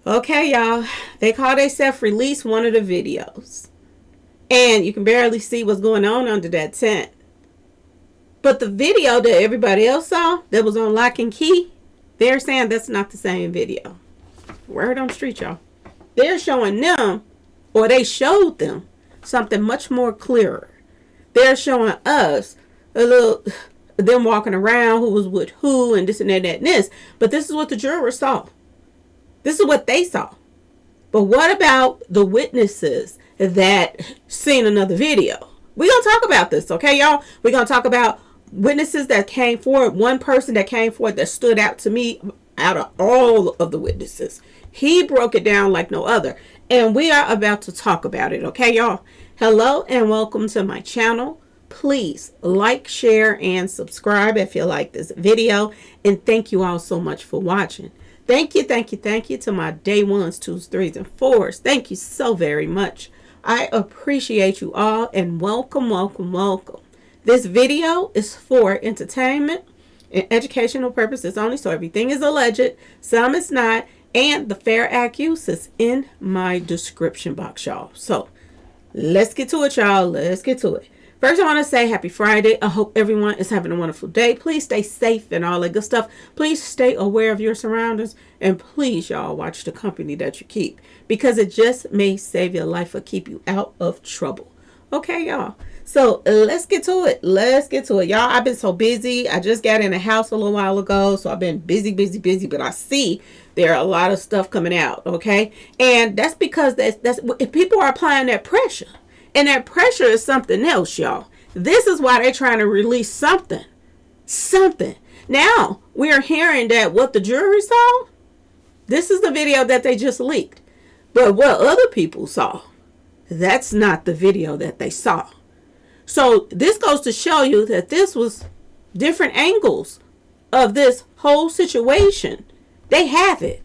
Okay, y'all. They call themselves release one of the videos. And you can barely see what's going on under that tent. But the video that everybody else saw that was on Lock and Key, they're saying that's not the same video. Word on the street, y'all. They're showing them, or they showed them, something much more clearer. They're showing us a little, them walking around, who was with who, and this and that and this. But this is what the jurors saw. This is what they saw. But what about the witnesses that seen another video? We're going to talk about this, okay, y'all? We're going to talk about witnesses that came forward. One person that came forward that stood out to me out of all of the witnesses. He broke it down like no other. And we are about to talk about it, okay, y'all? Hello and welcome to my channel. Please like, share, and subscribe if you like this video. And thank you all so much for watching. Thank you to my day ones, twos, threes, and fours. Thank you so very much. I appreciate you all and welcome. This video is for entertainment and educational purposes only, so everything is alleged, some is not, and the fair accuse is in my description box, y'all. So let's get to it, y'all. Let's get to it. First, I want to say happy Friday. I hope everyone is having a wonderful day. Please stay safe and all that good stuff. Please stay aware of your surroundings. And please, y'all, watch the company that you keep. Because it just may save your life or keep you out of trouble. Okay, y'all. So let's get to it. Let's get to it. Y'all, I've been so busy. I just got in the house a little while ago. So I've been busy. But I see there are a lot of stuff coming out. Okay. And that's because that's if people are applying that pressure. And that pressure is something else, y'all. This is why they're trying to release something. Now, we are hearing that what the jury saw, this is the video that they just leaked. But what other people saw, that's not the video that they saw. So this goes to show you that this was different angles of this whole situation. They have it.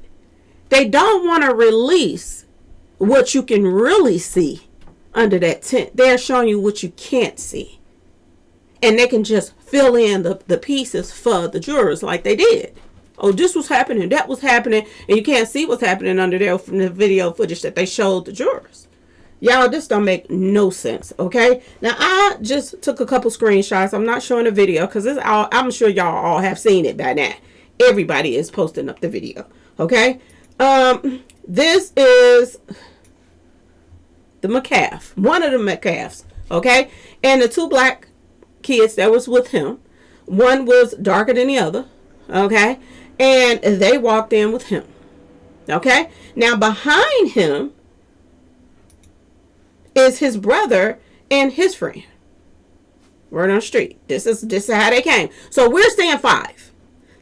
They don't want to release what you can really see under that tent. They're showing you what you can't see. And they can just fill in the pieces for the jurors like they did. Oh, this was happening, that was happening, and you can't see what's happening under there from the video footage that they showed the jurors. Y'all, this don't make no sense, okay? Now, I just took a couple screenshots. I'm not showing the video because I'm sure y'all all have seen it by now. Everybody is posting up the video, okay? This is the McCaff, one of the McCaffs, okay? And the two black kids that was with him, one was darker than the other, okay? And they walked in with him, okay? Now, behind him is his brother and his friend. Word on the street. This is how they came. So we're saying 5.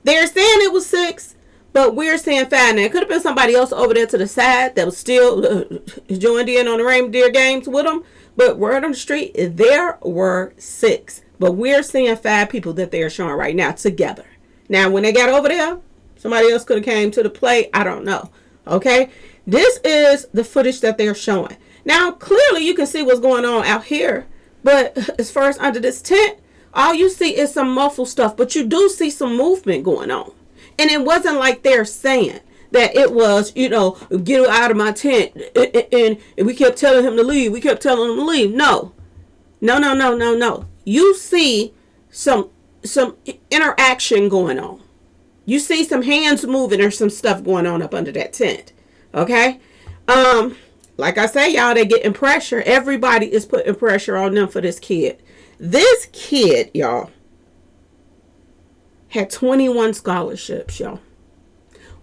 They're saying it was 6. But we're saying 5. Now, it could have been somebody else over there to the side that was still joined in on the reindeer games with them. But word on the street, there were 6. But we're seeing 5 people that they are showing right now together. Now, when they got over there, somebody else could have came to the play. I don't know. Okay? This is the footage that they're showing. Now, clearly, you can see what's going on out here. But as far as under this tent, all you see is some muffled stuff. But you do see some movement going on. And it wasn't like they're saying that it was, get out of my tent. And we kept telling him to leave. No. You see some interaction going on. You see some hands moving or some stuff going on up under that tent. Okay? Like I say, y'all, they're getting pressure. Everybody is putting pressure on them for this kid. This kid, y'all, had 21 scholarships, y'all.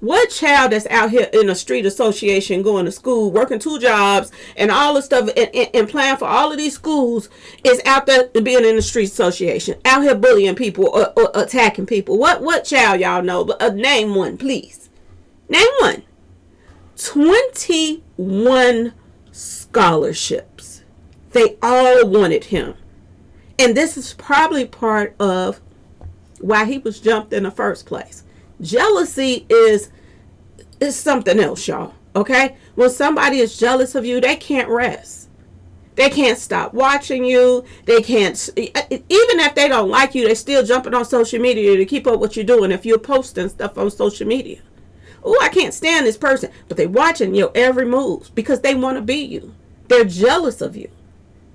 What child that's out here in a street association going to school, working 2 jobs and all this stuff and playing for all of these schools is out there being in the street association, out here bullying people or attacking people? What child y'all know? Name one, please. Name one. 21 scholarships. They all wanted him. And this is probably part of why he was jumped in the first place. Jealousy is something else, y'all. Okay? When somebody is jealous of you, they can't rest. They can't stop watching you. They can't, even if they don't like you, they still jumping on social media to keep up what you're doing if you're posting stuff on social media. oh, I can't stand this person. But they watching your every move because they want to be you. They're jealous of you.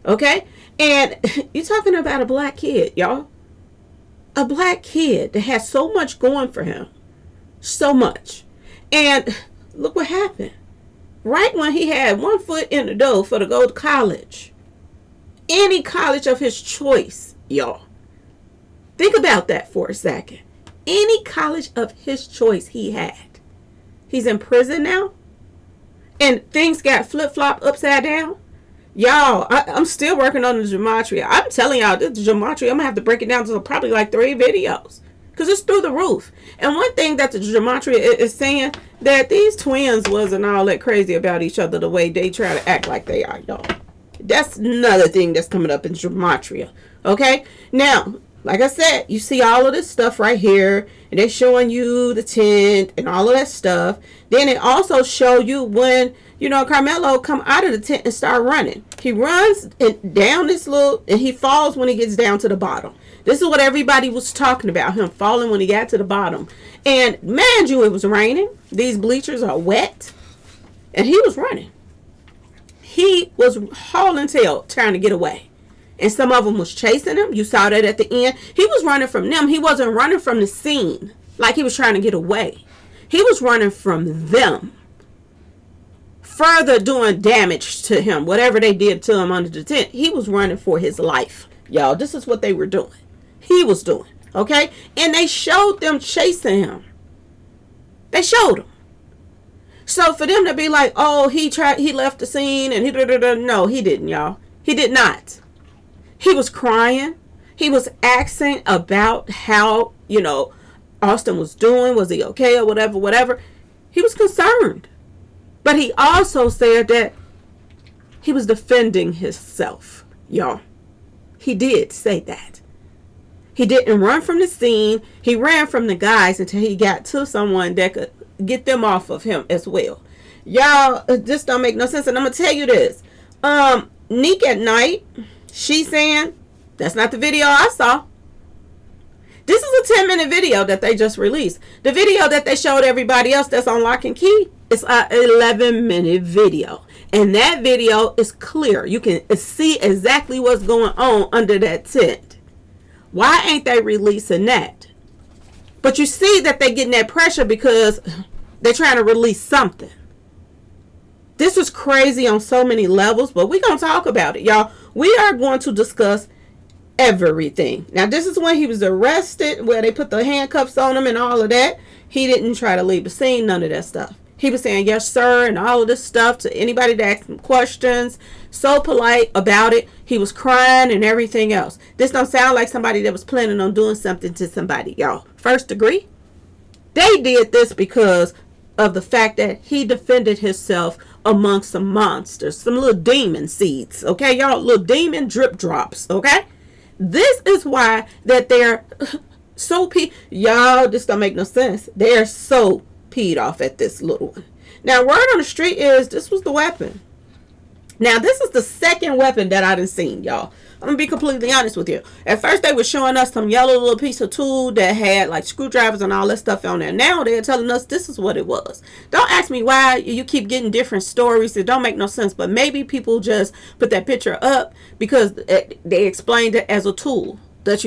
Okay? And you're talking about a black kid, y'all. A black kid that has so much going for him. So much. And look what happened. Right when he had one foot in the door for to go to college. Any college of his choice, y'all. Think about that for a second. Any college of his choice he had. He's in prison now. And things got flip-flopped upside down. Y'all, I'm still working on the gematria. I'm telling y'all, this gematria, I'm going to have to break it down to probably like 3 videos. Because it's through the roof. And one thing that the gematria is saying, that these twins wasn't all that crazy about each other the way they try to act like they are, y'all. That's another thing that's coming up in gematria. Okay? Now, like I said, you see all of this stuff right here. And they're showing you the tent and all of that stuff. Then it also show you when, Karmelo come out of the tent and start running. He runs down this and he falls when he gets down to the bottom. This is what everybody was talking about, him falling when he got to the bottom. And mind you, it was raining. These bleachers are wet. And he was running. He was hauling tail, trying to get away. And some of them was chasing him. You saw that at the end. He was running from them. He wasn't running from the scene like he was trying to get away. He was running from them. Further doing damage to him. Whatever they did to him under the tent. He was running for his life. Y'all, this is what they were doing. He was doing. Okay? And they showed them chasing him. They showed him. So for them to be like, oh, he left the scene and no, he didn't, y'all. He did not. He was crying. He was asking about how, Austin was doing. Was he okay or whatever. He was concerned. But he also said that he was defending himself, y'all. He did say that. He didn't run from the scene. He ran from the guys until he got to someone that could get them off of him as well. Y'all, this don't make no sense. And I'm going to tell you this. Neek at night, she's saying, that's not the video I saw. This is a 10-minute video that they just released. The video that they showed everybody else that's on Lock and Key is an 11-minute video. And that video is clear. You can see exactly what's going on under that tent. Why ain't they releasing that? But you see that they're getting that pressure because they're trying to release something. This is crazy on so many levels, but we're going to talk about it, y'all. We are going to discuss everything. Now, this is when he was arrested, where they put the handcuffs on him and all of that. He didn't try to leave the scene, none of that stuff. He was saying, yes, sir, and all of this stuff to anybody that asked him questions. So polite about it. He was crying and everything else. This don't sound like somebody that was planning on doing something to somebody, y'all. First degree. They did this because of the fact that he defended himself among some monsters. Some little demon seeds. Okay, y'all? Little demon drip drops. Okay? This is why that they're so y'all, this don't make no sense. They're so peed off at this little one. Now, word on the street is this was the weapon. Now, this is the second weapon that I done seen, y'all. I'm going to be completely honest with you. At first, they were showing us some yellow little piece of tool that had like screwdrivers and all that stuff on there. Now, they're telling us this is what it was. Don't ask me why you keep getting different stories. It don't make no sense. But maybe people just put that picture up because they explained it as a tool that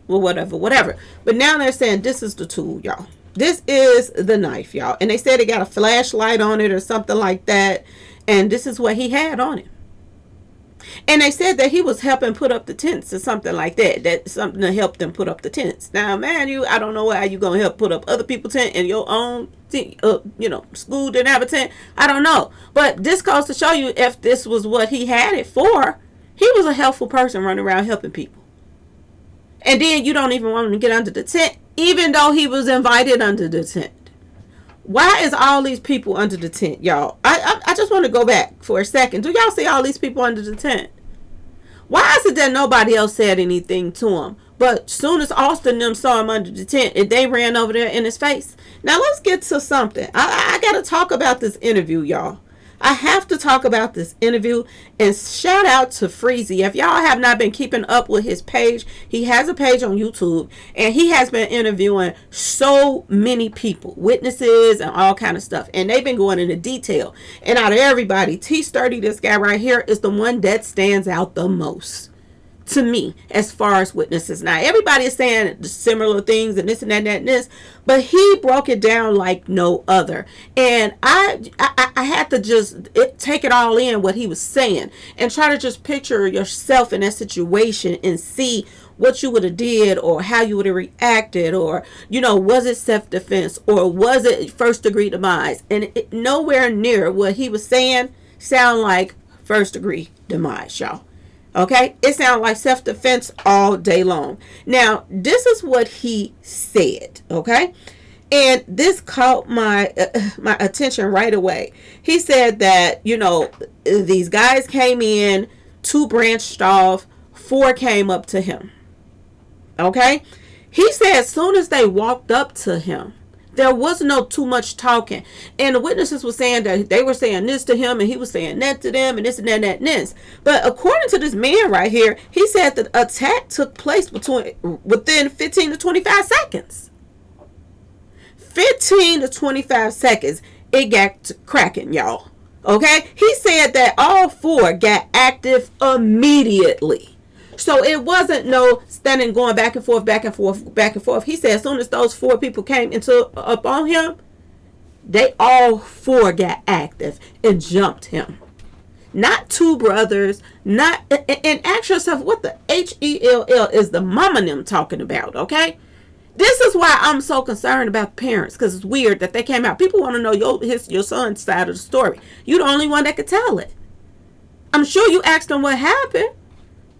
well, whatever. But now they're saying this is the tool, y'all. This is the knife, y'all. And they said it got a flashlight on it or something like that. And this is what he had on it. And they said that he was helping put up the tents or something like that. That's something to help them put up the tents. Now, man, I don't know how you going to help put up other people's tent and your own tent, school didn't have a tent. I don't know. But this goes to show you if this was what he had it for, he was a helpful person running around helping people. And then you don't even want him to get under the tent, even though he was invited under the tent. Why is all these people under the tent, y'all? I just want to go back for a second. Do y'all see all these people under the tent? Why is it that nobody else said anything to him? But soon as Austin them saw him under the tent, they ran over there in his face. Now let's get to something. I got to talk about this interview, y'all. I have to talk about this interview, and shout out to Freezy. If y'all have not been keeping up with his page, he has a page on YouTube, and he has been interviewing so many people, witnesses and all kind of stuff, and they've been going into detail. And out of everybody, T-Sturdy, this guy right here, is the one that stands out the most to me as far as witnesses. Now everybody is saying similar things and this and that and that and this, but he broke it down like no other. And I had to just take it all in what he was saying and try to just picture yourself in that situation and see what you would have did, or how you would have reacted, or was it self-defense, or was it first degree demise? And nowhere near what he was saying sound like first degree demise, y'all. Okay, it sounds like self-defense all day long. Now, this is what he said, okay? And this caught my attention right away. He said that, these guys came in, 2 branched off, 4 came up to him. Okay? He said as soon as they walked up to him, there was no too much talking. And the witnesses were saying that they were saying this to him, and he was saying that to them, and this and that and that and this. But according to this man right here, he said the attack took place within 15 to 25 seconds. 15 to 25 seconds, it got cracking, y'all. Okay? He said that all 4 got active immediately. So it wasn't no standing going back and forth, back and forth, back and forth. He said as soon as those 4 people came up on him, they all 4 got active and jumped him. Not 2 brothers, and ask yourself, what the HELL is the mama them talking about, okay? This is why I'm so concerned about parents, because it's weird that they came out. People want to know your son's side of the story. You're the only one that could tell it. I'm sure you asked them what happened.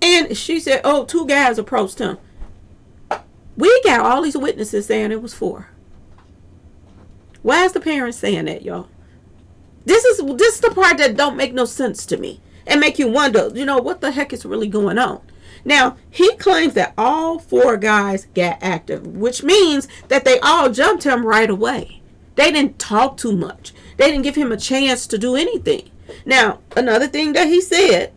And she said, 2 guys approached him. We got all these witnesses saying it was 4. Why is the parents saying that, y'all? This is the part that don't make no sense to me. And make you wonder, what the heck is really going on? Now, he claims that all 4 guys got active, which means that they all jumped him right away. They didn't talk too much. They didn't give him a chance to do anything. Now, another thing that he said,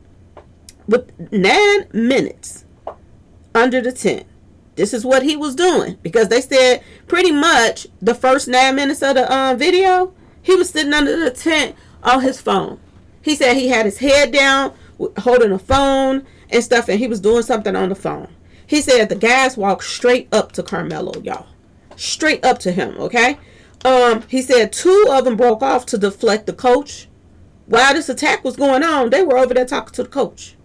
with 9 minutes under the tent, this is what he was doing, because they said pretty much the first 9 minutes of the video, he was sitting under the tent on his phone. He said he had his head down, holding a phone and stuff, and he was doing something on the phone. He said the guys walked straight up to Karmelo, y'all. Straight up to him, okay? He said 2 of them broke off to deflect the coach. While this attack was going on, they were over there talking to the coach.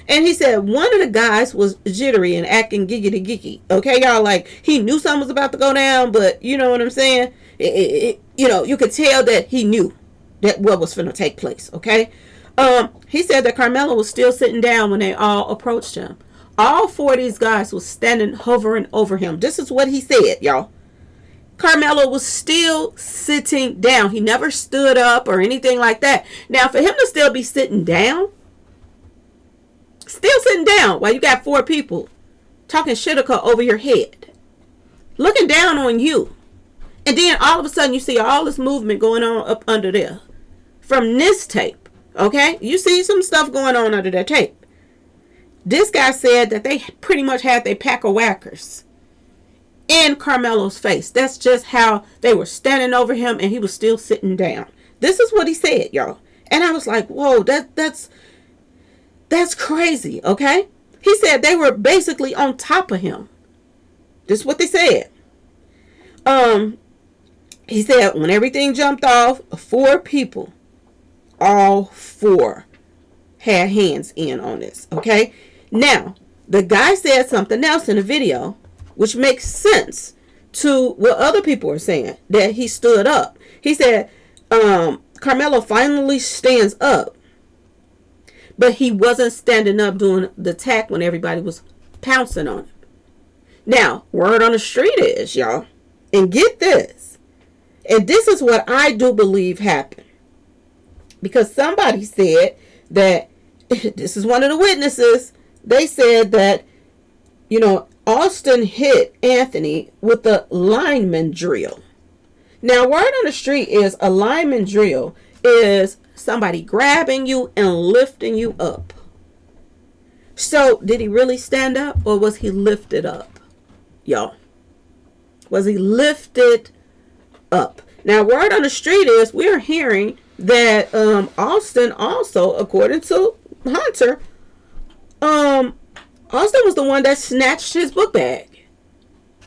And he said one of the guys was jittery and acting giggity. Okay, y'all, like he knew something was about to go down, but you know what I'm saying? You could tell that he knew that what was going to take place, okay? He said that Karmelo was still sitting down when they all approached him. All 4 of these guys was standing, hovering over him. This is what he said, y'all. Karmelo was still sitting down. He never stood up or anything like that. Now, for him to still be sitting down, while you got 4 people talking shit over your head, looking down on you, and then all of a sudden you see all this movement going on up under there from this tape. Okay, you see some stuff going on under that tape. This guy said that they pretty much had their pack of whackers in Karmelo's face. That's just how they were standing over him, and he was still sitting down. This is what he said, y'all. And I was like, whoa, that's crazy, okay? He said they were basically on top of him. This is what they said. He said when everything jumped off, 4 people, all 4 had hands in on this, okay? Now, the guy said something else in the video, which makes sense to what other people are saying, that he stood up. He said, Karmelo finally stands up, but he wasn't standing up doing the attack when everybody was pouncing on him. Now, word on the street is, y'all, and get this, and this is what I do believe happened, because somebody said that, this is one of the witnesses, they said that, Austin hit Anthony with a lineman drill. Now, word on the street is a lineman drill is somebody grabbing you and lifting you up. So did he really stand up, or was he lifted up? Y'all, was he lifted up? Now, word on the street is we're hearing that Austin also, according to Hunter, Austin was the one that snatched his book bag.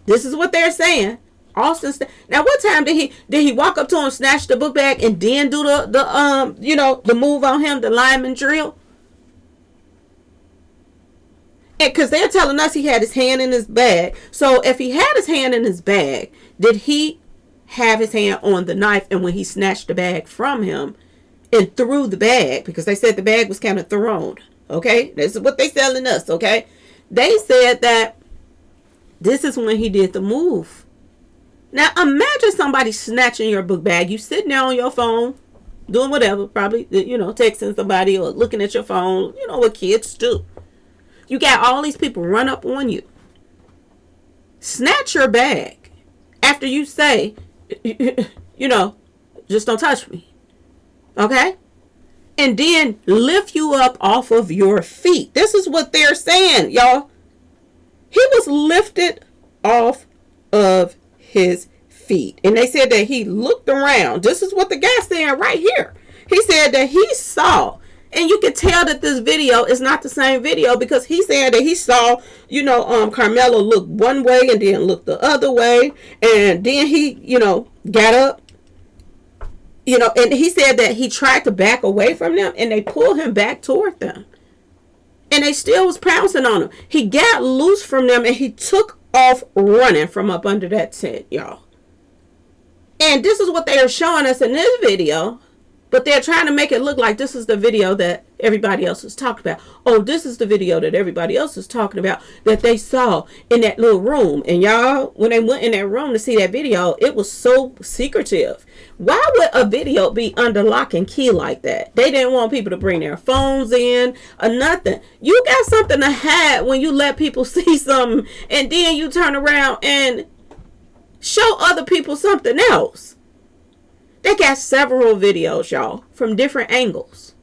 This is what they're saying. Austin. Now, what time did he walk up to him, snatch the book bag, and then do the move on him, the lineman drill? Because they're telling us he had his hand in his bag. So if he had his hand in his bag, did he have his hand on the knife? And when he snatched the bag from him and threw the bag, because they said the bag was kind of thrown. Okay, this is what they telling us. Okay, they said that this is when he did the move. Now imagine somebody snatching your book bag. You sitting there on your phone, doing whatever, probably texting somebody or looking at your phone. You know what kids do. You got all these people run up on you, snatch your bag after you say, just don't touch me. Okay? And then lift you up off of your feet. This is what they're saying, y'all. He was lifted off of his feet. And they said that he looked around. This is what the guy's saying right here. He said that he saw. And you can tell that this video is not the same video, because he's saying that he saw, Karmelo look one way and then look the other way. And then he, got up, and he said that he tried to back away from them and they pulled him back toward them. And they still was pouncing on him. He got loose from them and he took off running from up under that tent, y'all. And this is what they are showing us in this video. But they're trying to make it look like this is the video that everybody else is talking about. Oh, this is the video that everybody else is talking about that they saw in that little room. And y'all, when they went in that room to see that video, it was so secretive. Why would a video be under lock and key like that? They didn't want people to bring their phones in or nothing. You got something to hide when you let people see something and then you turn around and show other people something else. They got several videos, y'all, from different angles.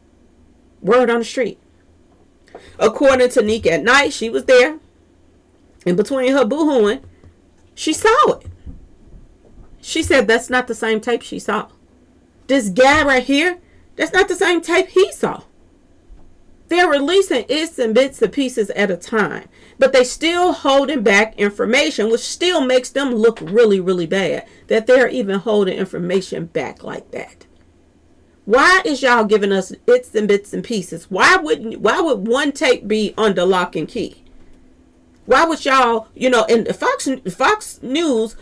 Word on the street. According to Nick at night, she was there. And between her boo-hooing, she saw it. She said that's not the same tape she saw. This guy right here, that's not the same tape he saw. They're releasing bits and bits and pieces at a time. But they still holding back information, which still makes them look really, really bad. That they're even holding information back like that. Why is y'all giving us bits and pieces? Why would one tape be under lock and key? Why would y'all, and Fox News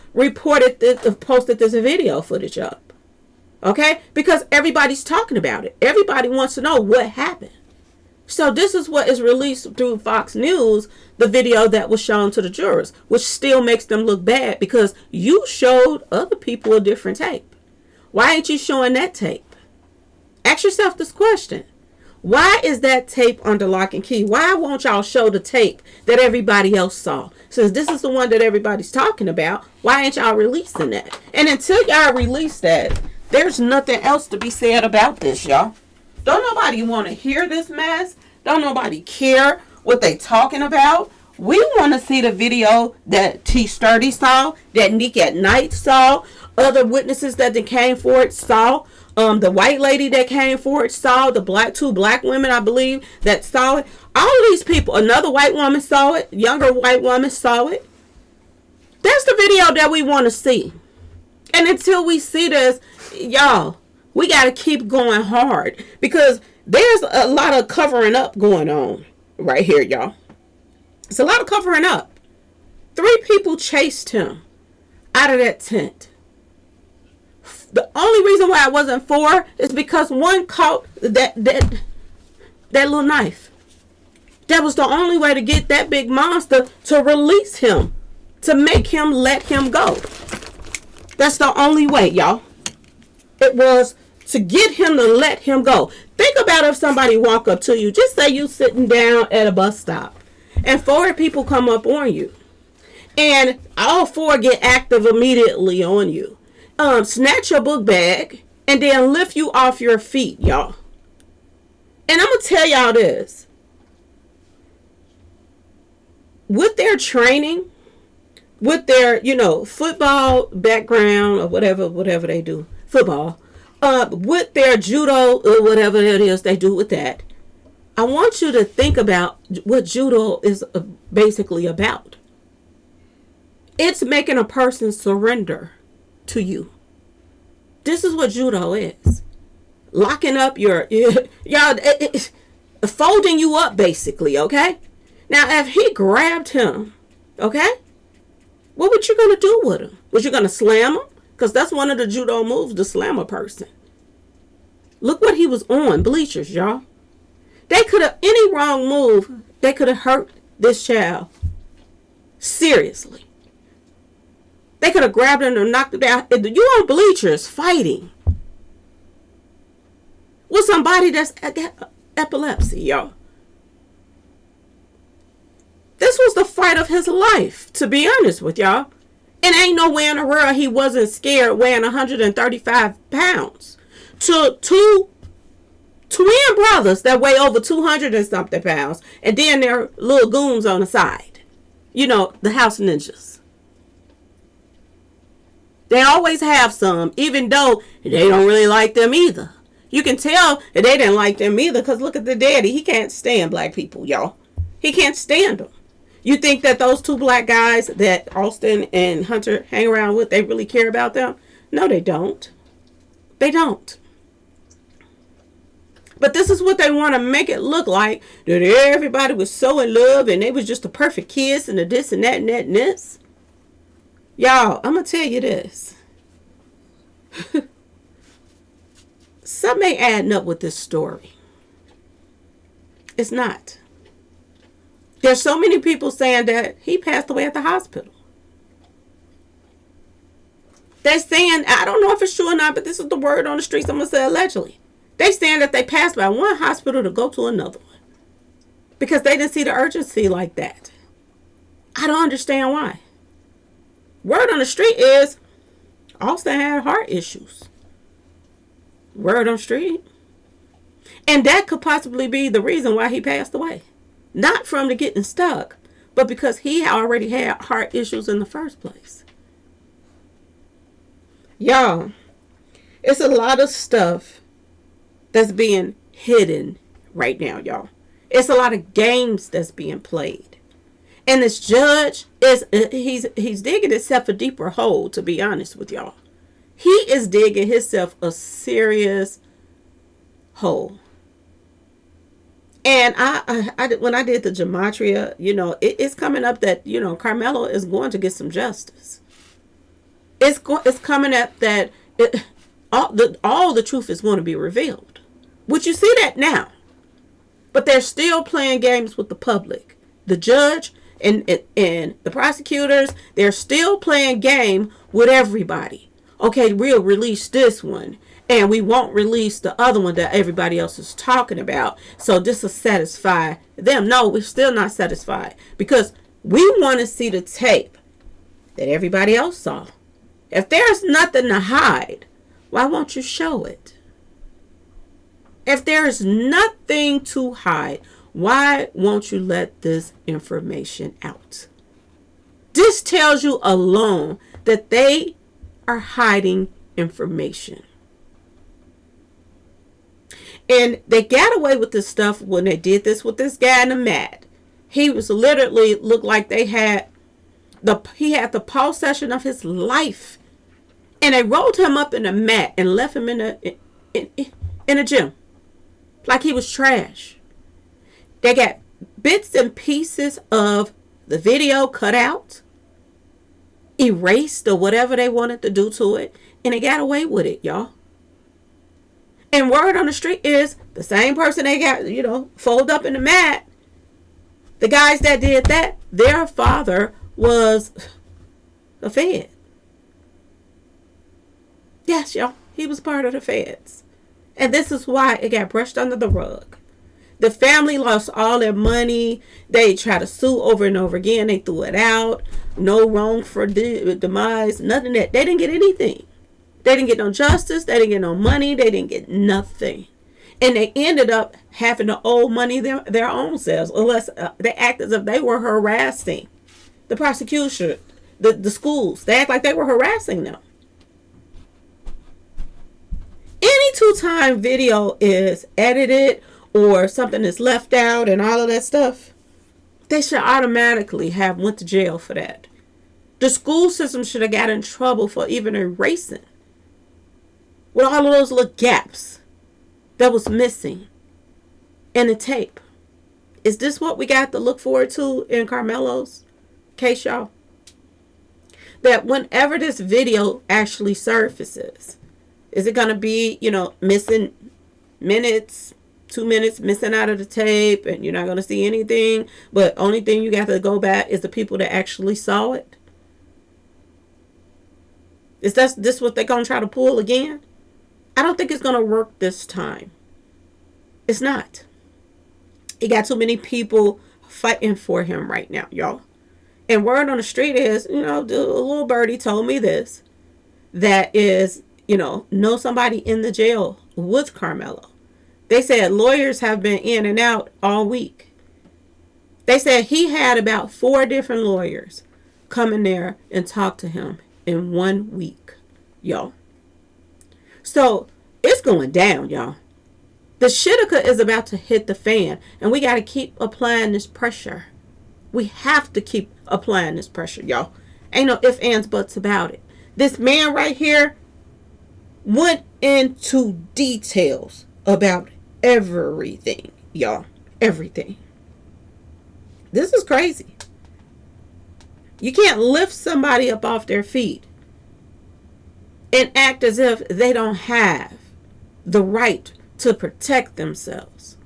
posted this video footage up. Okay? Because everybody's talking about it. Everybody wants to know what happened. So this is what is released through Fox News, the video that was shown to the jurors, which still makes them look bad because you showed other people a different tape. Why ain't you showing that tape? Ask yourself this question. Why is that tape under lock and key? Why won't y'all show the tape that everybody else saw? Since this is the one that everybody's talking about, why ain't y'all releasing that? And until y'all release that, there's nothing else to be said about this, y'all. Don't nobody want to hear this mess. Don't nobody care what they talking about. We want to see the video that T Sturdy saw, that Nick at Night saw, other witnesses that they came forward saw, the white lady that came forward saw, the two black women, I believe, that saw it. All these people, another white woman saw it, younger white woman saw it. That's the video that we want to see. And until we see this, y'all, we got to keep going hard because there's a lot of covering up going on right here, y'all. It's a lot of covering up. 3 people chased him out of that tent. The only reason why it wasn't 4 is because one caught that little knife. That was the only way to get that big monster to release him, to make him let him go. That's the only way, y'all. It was to get him to let him go. Think about if somebody walk up to you. Just say you sitting down at a bus stop and 4 people come up on you. And all 4 get active immediately on you. Snatch your book bag and then lift you off your feet, y'all. And I'm going to tell y'all this. With their training, with their, football background or whatever they do, football, with their judo or whatever it is they do with that, I want you to think about what judo is basically about. It's making a person surrender to you. This is what judo is. Locking up y'all, folding you up basically, okay? Now, if he grabbed him, okay, what were you going to do with him? Was you going to slam him? Because that's one of the judo moves, to slam a person. Look what he was on, bleachers, y'all. They could have, any wrong move, they could have hurt this child. Seriously. They could have grabbed him and knocked him down. You on bleachers fighting with somebody that's epilepsy, y'all. This was the fight of his life, to be honest with y'all. And ain't no way in the world he wasn't scared weighing 135 pounds to two twin brothers that weigh over 200 and something pounds. And then their little goons on the side. The house ninjas. They always have some, even though they don't really like them either. You can tell that they didn't like them either because look at the daddy. He can't stand black people, y'all. He can't stand them. You think that those two black guys that Austin and Hunter hang around with, they really care about them? No, they don't. They don't. But this is what they want to make it look like, that everybody was so in love and they was just a perfect kiss and the this and that and that and this. Y'all, I'm going to tell you this. Something ain't adding up with this story. It's not. There's so many people saying that he passed away at the hospital. They're saying, I don't know if it's true or not, but this is the word on the streets. I'm going to say allegedly. They're saying that they passed by one hospital to go to another one. Because they didn't see the urgency like that. I don't understand why. Word on the street is Austin had heart issues. Word on the street. And that could possibly be the reason why he passed away. Not from the getting stuck, but because he already had heart issues in the first place. Y'all, it's a lot of stuff that's being hidden right now, y'all. It's a lot of games that's being played. And this judge, he's digging himself a deeper hole, to be honest with y'all. He is digging himself a serious hole. And I when I did the gematria, it's coming up that, Karmelo is going to get some justice. It's coming up that all the truth is going to be revealed. Which you see that now. But they're still playing games with the public. The judge and the prosecutors, they're still playing game with everybody. Okay, we'll release this one. And we won't release the other one that everybody else is talking about. So this will satisfy them. No, we're still not satisfied. Because we want to see the tape that everybody else saw. If there's nothing to hide, why won't you show it? If there's nothing to hide, why won't you let this information out? This tells you alone that they are hiding information. And they got away with this stuff when they did this with this guy in the mat. He was literally looked like he had the pulse session of his life. And they rolled him up in the mat and left him in a gym. Like he was trash. They got bits and pieces of the video cut out, erased or whatever they wanted to do to it. And they got away with it, y'all. And word on the street is the same person they got, fold up in the mat. The guys that did that, their father was a Fed. Yes, y'all. He was part of the Feds. And this is why it got brushed under the rug. The family lost all their money. They tried to sue over and over again. They threw it out. No wrong for demise. Nothing that. They didn't get anything. They didn't get no justice. They didn't get no money. They didn't get nothing. And they ended up having to owe money their own selves, unless they act as if they were harassing the prosecution, the schools. They act like they were harassing them. Any 2-time video is edited or something is left out and all of that stuff, they should automatically have went to jail for that. The school system should have got in trouble for even erasing with all of those little gaps that was missing in the tape. Is this what we got to look forward to in Karmelo's case, y'all? That whenever this video actually surfaces, is it going to be, missing minutes, 2 minutes missing out of the tape, and you're not going to see anything, but only thing you got to go back is the people that actually saw it? Is this what they're going to try to pull again? I don't think it's going to work this time. It's not. He got too many people fighting for him right now, y'all. And word on the street is, the little birdie told me this, that is, know somebody in the jail with Karmelo. They said lawyers have been in and out all week. They said he had about 4 different lawyers come in there and talk to him in 1 week, y'all. So it's going down, y'all. The shitika is about to hit the fan, and we got to keep applying this pressure. We have to keep applying this pressure, y'all. Ain't no ifs, ands, buts about it. This man right here went into details about everything, y'all. Everything. This is crazy. You can't lift somebody up off their feet and act as if they don't have the right to protect themselves.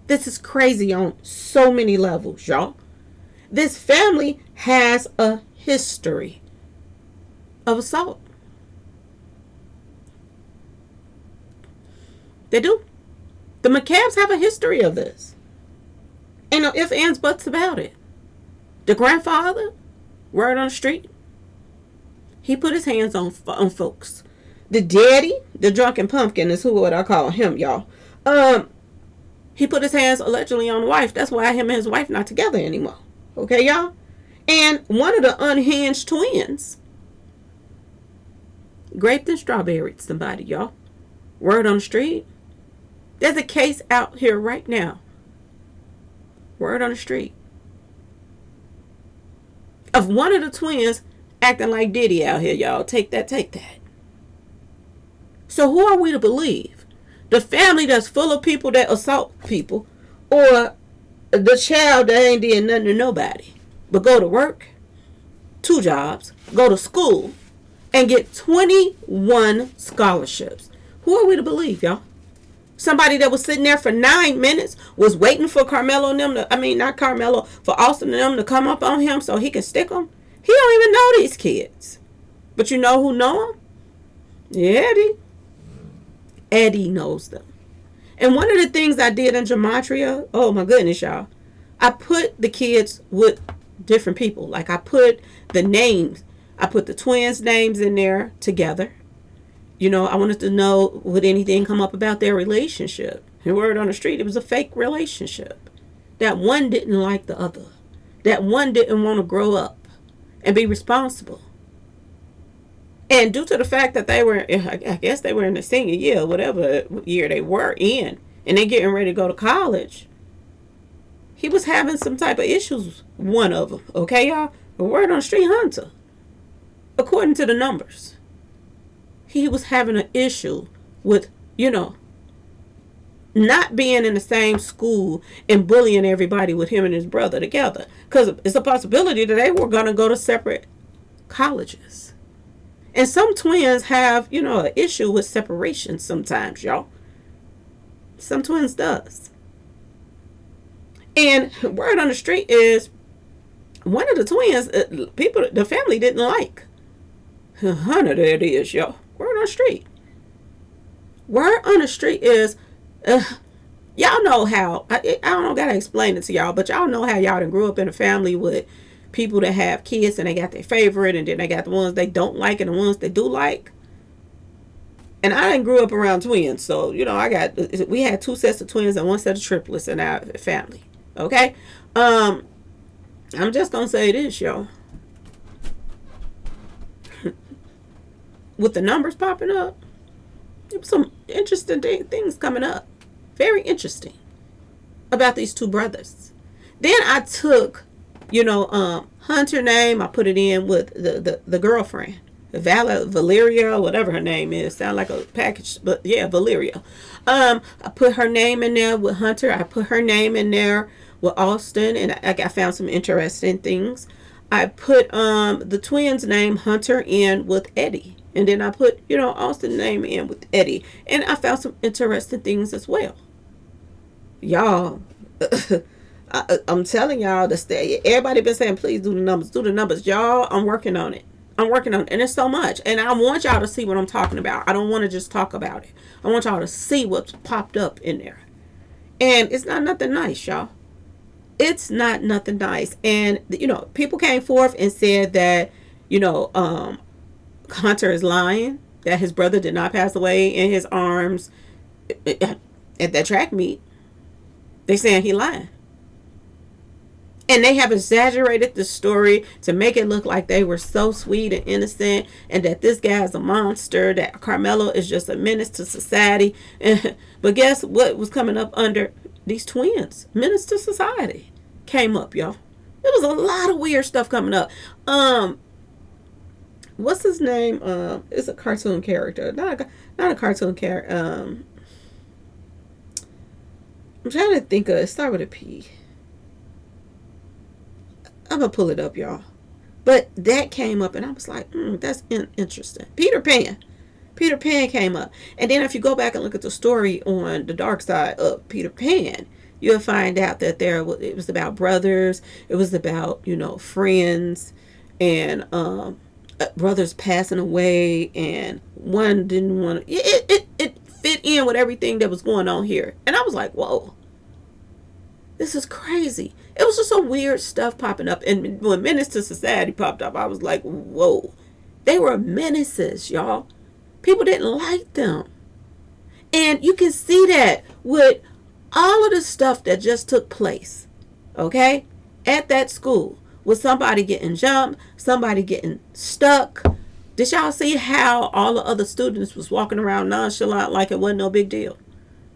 This is crazy on so many levels, y'all. This family has a history of assault. They do. The McCabe's have a history of this. Ain't no ifs, ands, buts about it. The grandfather, word on the street, he put his hands on folks. The daddy, the drunken pumpkin is what I call him, y'all. He put his hands allegedly on the wife. That's why him and his wife not together anymore. Okay, y'all? And one of the unhinged twins graped and strawberried somebody, y'all. Word on the street. There's a case out here right now. Word on the street. Of one of the twins acting like Diddy out here, y'all. Take that, take that. So who are we to believe? The family that's full of people that assault people, or the child that ain't did nothing to nobody but go to work, 2 jobs, go to school, and get 21 scholarships? Who are we to believe, y'all? Somebody that was sitting there for 9 minutes was waiting for Karmelo and them not Karmelo, for Austin and them to come up on him so he can stick them. He don't even know these kids. But you know who know them? Eddie. Eddie knows them. And one of the things I did in gematria, oh my goodness, y'all, I put the kids with different people. Like I put the names, I put the twins' names in there together. I wanted to know, would anything come up about their relationship? And word on the street, it was a fake relationship. That one didn't like the other. That one didn't want to grow up and be responsible. And due to the fact that they were, I guess they were in the senior year, whatever year they were in, and they getting ready to go to college, he was having some type of issues, one of them. Okay, y'all? A word on the street, Hunter. According to the numbers, he was having an issue with, not being in the same school and bullying everybody with him and his brother together. Because it's a possibility that they were going to go to separate colleges. And some twins have, an issue with separation sometimes, y'all. Some twins does. And word on the street is one of the twins, the family didn't like. Hunter, there it is, y'all. Word on the street. Word on the street is, y'all know how, I don't gotta explain it to y'all, but y'all know how y'all done grew up in a family with people that have kids and they got their favorite, and then they got the ones they don't like and the ones they do like. And I didn't grew up around twins, so we had 2 sets of twins and 1 set of triplets in our family. Okay, I'm just gonna say this, y'all. With the numbers popping up, there was some interesting things coming up. Very interesting about these 2 brothers. Then I took, Hunter name. I put it in with the girlfriend, Valeria, whatever her name is. Sound like a package, but yeah, Valeria. I put her name in there with Hunter. I put her name in there with Austin, and I found some interesting things. I put the twins' name Hunter in with Eddie, and then I put Austin's name in with Eddie, and I found some interesting things as well. Y'all, I'm telling y'all to stay. Everybody been saying, please do the numbers. Y'all, I'm working on it. And it's so much. And I want y'all to see what I'm talking about. I don't want to just talk about it. I want y'all to see what's popped up in there. And it's not nothing nice, y'all. It's not nothing nice. And, people came forth and said that, Hunter is lying, that his brother did not pass away in his arms at that track meet. They saying he lying. And they have exaggerated the story to make it look like they were so sweet and innocent, and that this guy is a monster, that Karmelo is just a menace to society. But guess what was coming up under these twins? Menace to society came up, y'all. There was a lot of weird stuff coming up. What's his name? It's a cartoon character. Not a cartoon character. I'm trying to think of it. Start with a P. I'm going to pull it up, y'all. But that came up, and I was like, that's interesting. Peter Pan came up. And then if you go back and look at the story on the dark side of Peter Pan, you'll find out that it was about brothers. It was about, friends, and brothers passing away, and one didn't want to. It fit in with everything that was going on here. And I was like, whoa. This is crazy. It was just some weird stuff popping up. And when Menace to Society popped up, I was like, whoa. They were menaces, y'all. People didn't like them. And you can see that with all of the stuff that just took place, okay, at that school, with somebody getting jumped, somebody getting stuck. Did y'all see how all the other students was walking around nonchalant like it wasn't no big deal?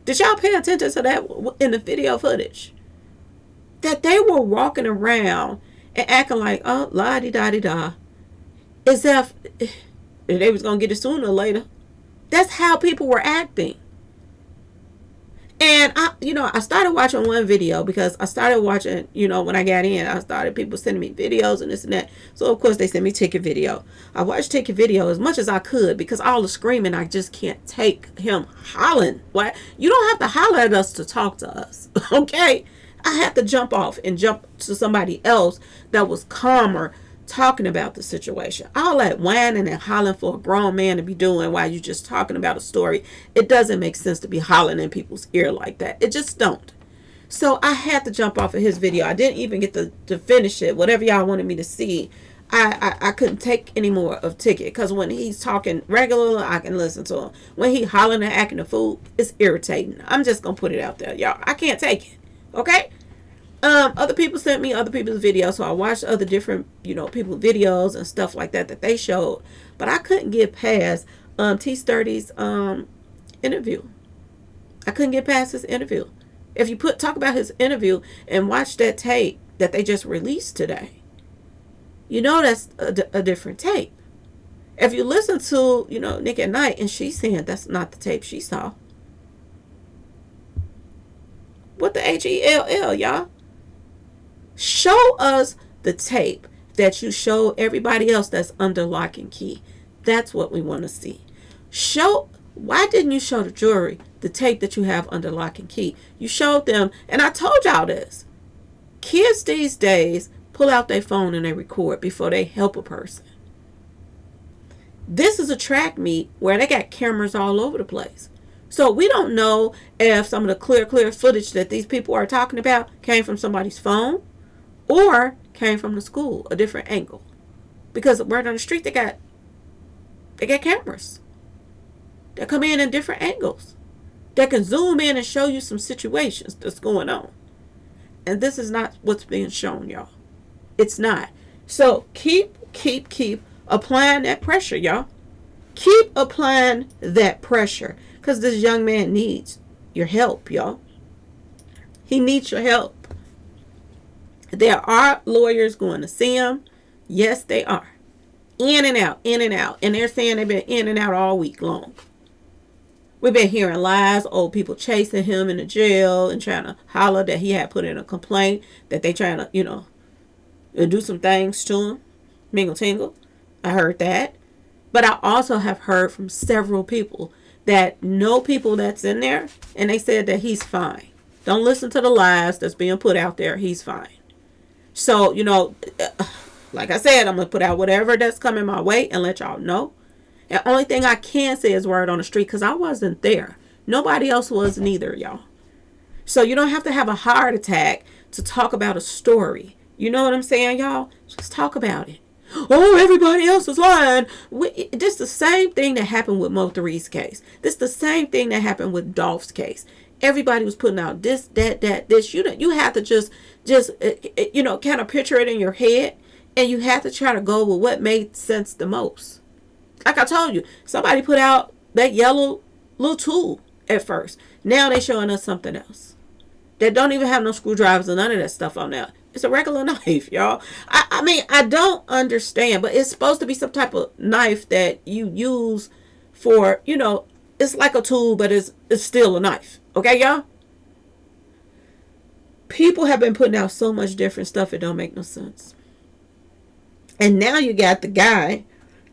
Did y'all pay attention to that in the video footage? That they were walking around and acting like, oh, la-di-da-di-da, as if they was going to get it sooner or later. That's how people were acting. And, I started watching one video because I started watching, when I got in, people sending me videos and this and that. So, of course, they sent me ticket video. I watched ticket video as much as I could because all the screaming, I just can't take him hollering. What? You don't have to holler at us to talk to us, okay? I had to jump off and jump to somebody else that was calmer talking about the situation. All that whining and hollering for a grown man to be doing while you're just talking about a story, it doesn't make sense to be hollering in people's ear like that. It just don't. So I had to jump off of his video. I didn't even get to finish it. Whatever y'all wanted me to see, I couldn't take any more of ticket because when he's talking regularly, I can listen to him. When he hollering and acting a fool, it's irritating. I'm just going to put it out there, y'all. I can't take it. Okay. Other people sent me other people's videos, so I watched other different, people's videos and stuff like that they showed. But I couldn't get past T Sturdy's interview. I couldn't get past his interview. If you talk about his interview and watch that tape that they just released today, that's a different tape. If you listen to, Nick at Night, and she's saying that's not the tape she saw. What the HELL, y'all? Show us the tape that you show everybody else that's under lock and key. That's what we want to see. Why didn't you show the jury the tape that you have under lock and key? You showed them, and I told y'all this. Kids these days pull out their phone and they record before they help a person. This is a track meet where they got cameras all over the place. So we don't know if some of the clear footage that these people are talking about came from somebody's phone or came from the school, a different angle. Because right on the street, they got cameras. that come in different angles, that can zoom in and show you some situations that's going on. And this is not what's being shown, y'all. It's not. So keep applying that pressure, y'all. Keep applying that pressure, because this young man needs your help, y'all. He needs your help. There are lawyers going to see him. Yes, they are. In and out. And they're saying they've been in and out all week long. We've been hearing lies, old people chasing him into jail and trying to holler that he had put in a complaint, that they trying to, do some things to him. Mingle tingle. I heard that. But I also have heard from several people that know people that's in there, and they said that he's fine. Don't listen to the lies that's being put out there. He's fine. So, like I said, I'm going to put out whatever that's coming my way and let y'all know. And the only thing I can say is word on the street, because I wasn't there. Nobody else was neither, y'all. So you don't have to have a heart attack to talk about a story. You know what I'm saying, y'all? Just talk about it. Oh, everybody else is lying. This is the same thing that happened with Mo3's case. This is the same thing that happened with Dolph's case. Everybody was putting out this, that, this. You have to just kind of picture it in your head, and you have to try to go with what made sense the most. Like I told you, somebody put out that yellow little tool at first. Now they showing us something else that don't even have no screwdrivers or none of that stuff on there. It's a regular knife, y'all. I mean, I don't understand, but it's supposed to be some type of knife that you use for, it's like a tool, but it's still a knife. Okay, y'all? People have been putting out so much different stuff, it don't make no sense. And now you got the guy,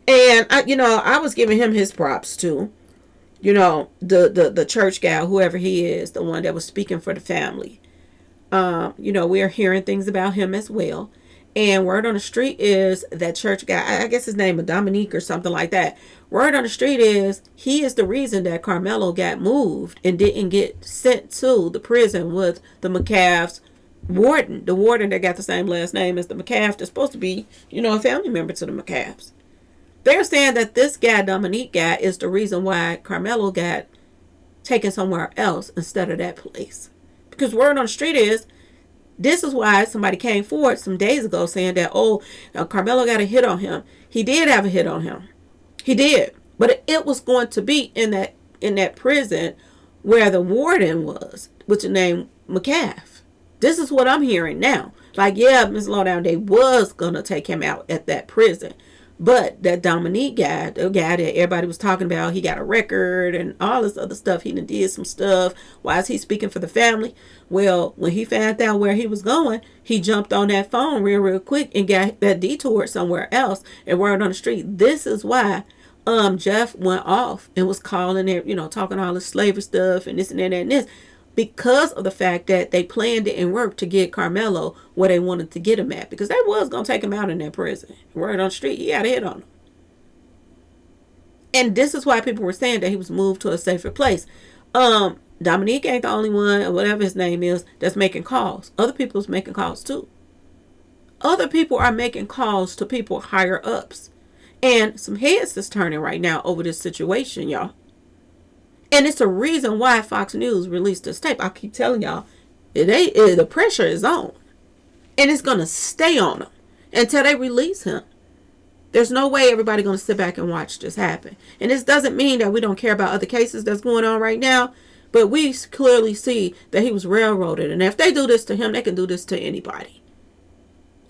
and I was giving him his props too. The church guy, whoever he is, the one that was speaking for the family. We're hearing things about him as well. And word on the street is that church guy, I guess his name is Dominique or something like that. Word on the street is he is the reason that Karmelo got moved and didn't get sent to the prison with the McCaff's warden. The warden that got the same last name as the McCaff that's supposed to be, a family member to the McCaffs. They're saying that this guy, Dominique guy, is the reason why Karmelo got taken somewhere else instead of that place. Because word on the street is, this is why somebody came forward some days ago saying that, Karmelo got a hit on him. He did have a hit on him. He did. But it was going to be in that prison where the warden was, which is named McCaff. This is what I'm hearing now. Like, yeah, Ms. Lowdown, they was going to take him out at that prison. But that Dominique guy, the guy that everybody was talking about, he got a record and all this other stuff. He did some stuff. Why is he speaking for the family? Well, when he found out where he was going, he jumped on that phone real quick and got that detour somewhere else and word on the street. This is why Jeff went off and was calling it, talking all this slavery stuff and this and that and this. Because of the fact that they planned it and worked to get Karmelo where they wanted to get him at. Because they was going to take him out in that prison. Word on the street, he had a hit on him. And this is why people were saying that he was moved to a safer place. Dominique ain't the only one, or whatever his name is, that's making calls. Other people's making calls too. Other people are making calls to people higher ups. And some heads is turning right now over this situation, y'all. And it's a reason why Fox News released this tape. I keep telling y'all, the pressure is on. And it's going to stay on them until they release him. There's no way everybody going to sit back and watch this happen. And this doesn't mean that we don't care about other cases that's going on right now. But we clearly see that he was railroaded. And if they do this to him, they can do this to anybody.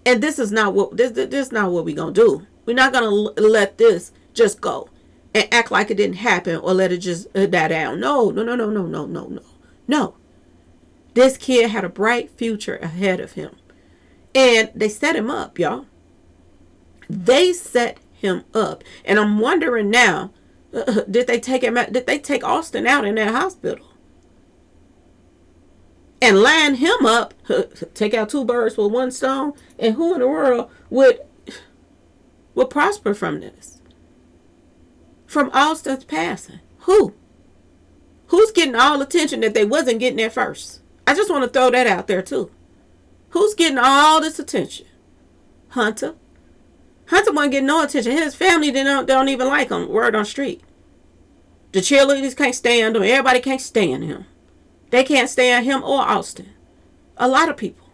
And this is not what this is not what we're going to do. We're not going to let this just go and act like it didn't happen or let it just die down. No. This kid had a bright future ahead of him. And they set him up, y'all. They set him up. And I'm wondering now, did they take him out? Did they take Austin out in that hospital? And line him up, take out two birds with one stone? And who in the world would prosper from this? From Austin's passing. Who? Who's getting all attention that they wasn't getting at first? I just want to throw that out there too. Who's getting all this attention? Hunter. Hunter wasn't getting no attention. His family don't even like him. Word on street. The cheerleaders can't stand him. Everybody can't stand him. They can't stand him or Austin. A lot of people.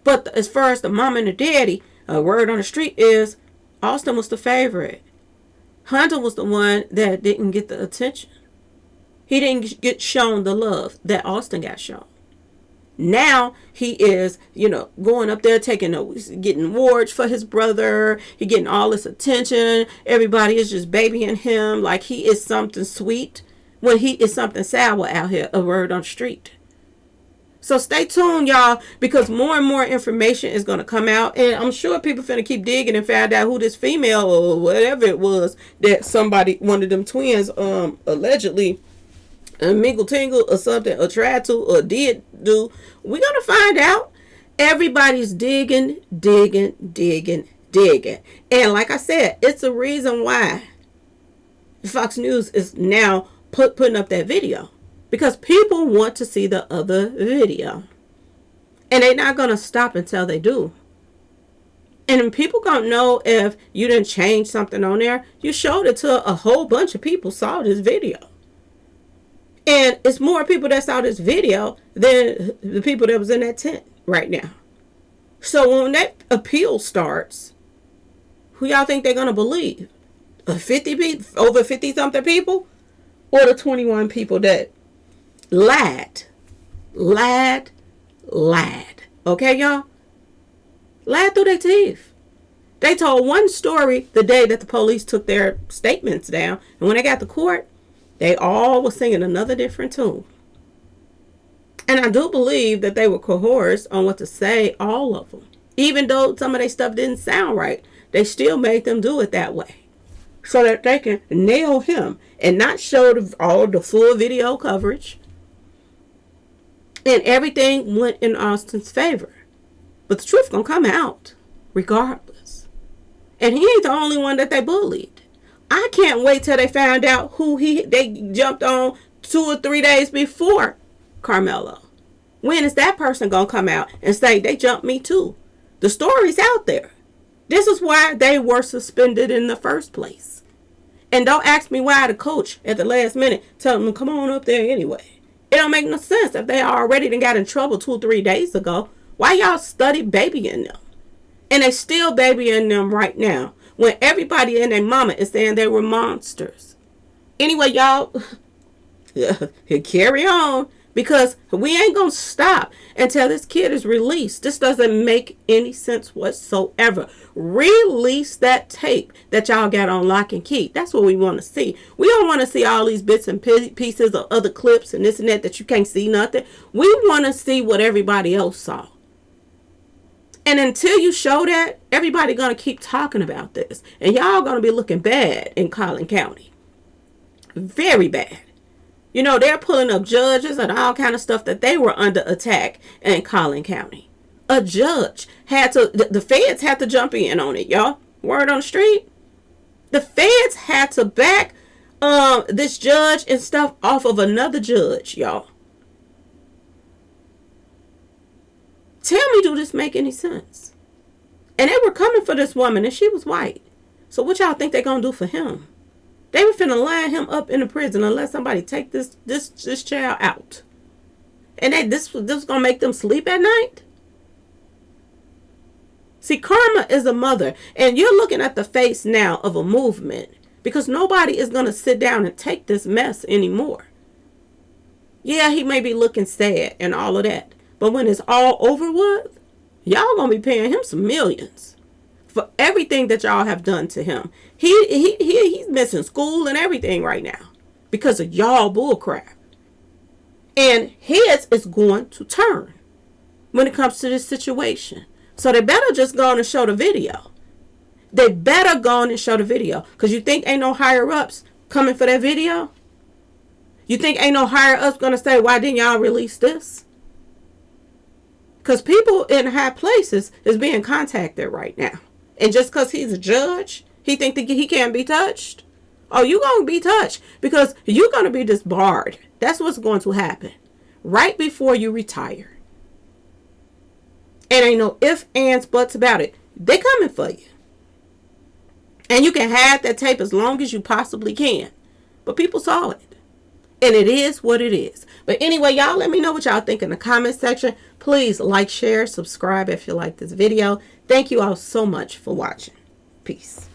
But as far as the mom and the daddy, a word on the street is Austin was the favorite. Hunter was the one that didn't get the attention. He didn't get shown the love that Austin got shown. Now he is, going up there getting awards for his brother. He getting all this attention. Everybody is just babying him like he is something sweet when he is something sour out here, a word on the street. So stay tuned, y'all, because more and more information is going to come out. And I'm sure people finna keep digging and find out who this female or whatever it was that one of them twins, allegedly mingle tingle or something, or tried to, or did do. We're going to find out. Everybody's digging. And like I said, it's a reason why Fox News is now putting up that video. Because people want to see the other video. And they're not going to stop until they do. And people don't know if you didn't change something on there. You showed it to a whole bunch of people saw this video. And it's more people that saw this video than the people that was in that tent right now. So when that appeal starts, who y'all think they're going to believe? Over 50-something people? Or the 21 people that lied. Okay, y'all? Lied through their teeth. They told one story the day that the police took their statements down. And when they got to court, they all were singing another different tune. And I do believe that they were coerced on what to say, all of them. Even though some of their stuff didn't sound right, they still made them do it that way. So that they can nail him and not show all the full video coverage. And everything went in Austin's favor. But the truth gonna come out regardless. And he ain't the only one that they bullied. I can't wait till they find out who they jumped on 2 or 3 days before Karmelo. When is that person gonna come out and say they jumped me too? The story's out there. This is why they were suspended in the first place. And don't ask me why the coach at the last minute tell them to come on up there anyway. It don't make no sense. If they already done got in trouble 2 or 3 days ago, why y'all study babying them? And they still babying them right now when everybody and their mama is saying they were monsters. Anyway, y'all, carry on, because we ain't gonna stop until this kid is released. This doesn't make any sense whatsoever. Release that tape that y'all got on lock and key. That's what we want to see. We don't want to see all these bits and pieces of other clips and this and that you can't see nothing. We want to see what everybody else saw. And until you show that, everybody gonna keep talking about this. And y'all gonna be looking bad in Collin County. Very bad. They're pulling up judges and all kind of stuff that they were under attack in Collin County. A judge the feds had to jump in on it, y'all. Word on the street. The feds had to back this judge and stuff off of another judge, y'all. Tell me, do this make any sense? And they were coming for this woman and she was white. So what y'all think they're going to do for him? They were finna line him up in the prison unless somebody take this child out. And this was gonna make them sleep at night? See, karma is a mother. And you're looking at the face now of a movement. Because nobody is gonna sit down and take this mess anymore. Yeah, he may be looking sad and all of that. But when it's all over with, y'all gonna be paying him some millions. For everything that y'all have done to him. He's missing school and everything right now. Because of y'all bullcrap. And heads is going to turn. When it comes to this situation. So they better just go on and show the video. They better go on and show the video. Because you think ain't no higher ups coming for that video? You think ain't no higher ups going to say, why didn't y'all release this? Because people in high places is being contacted right now. And just because he's a judge, he think that he can't be touched? Oh, you going to be touched because you're going to be disbarred. That's what's going to happen right before you retire. And ain't no ifs, ands, buts about it. They coming for you. And you can hide that tape as long as you possibly can. But people saw it. And it is what it is. But anyway, y'all, let me know what y'all think in the comment section. Please like, share, subscribe if you like this video. Thank you all so much for watching. Peace.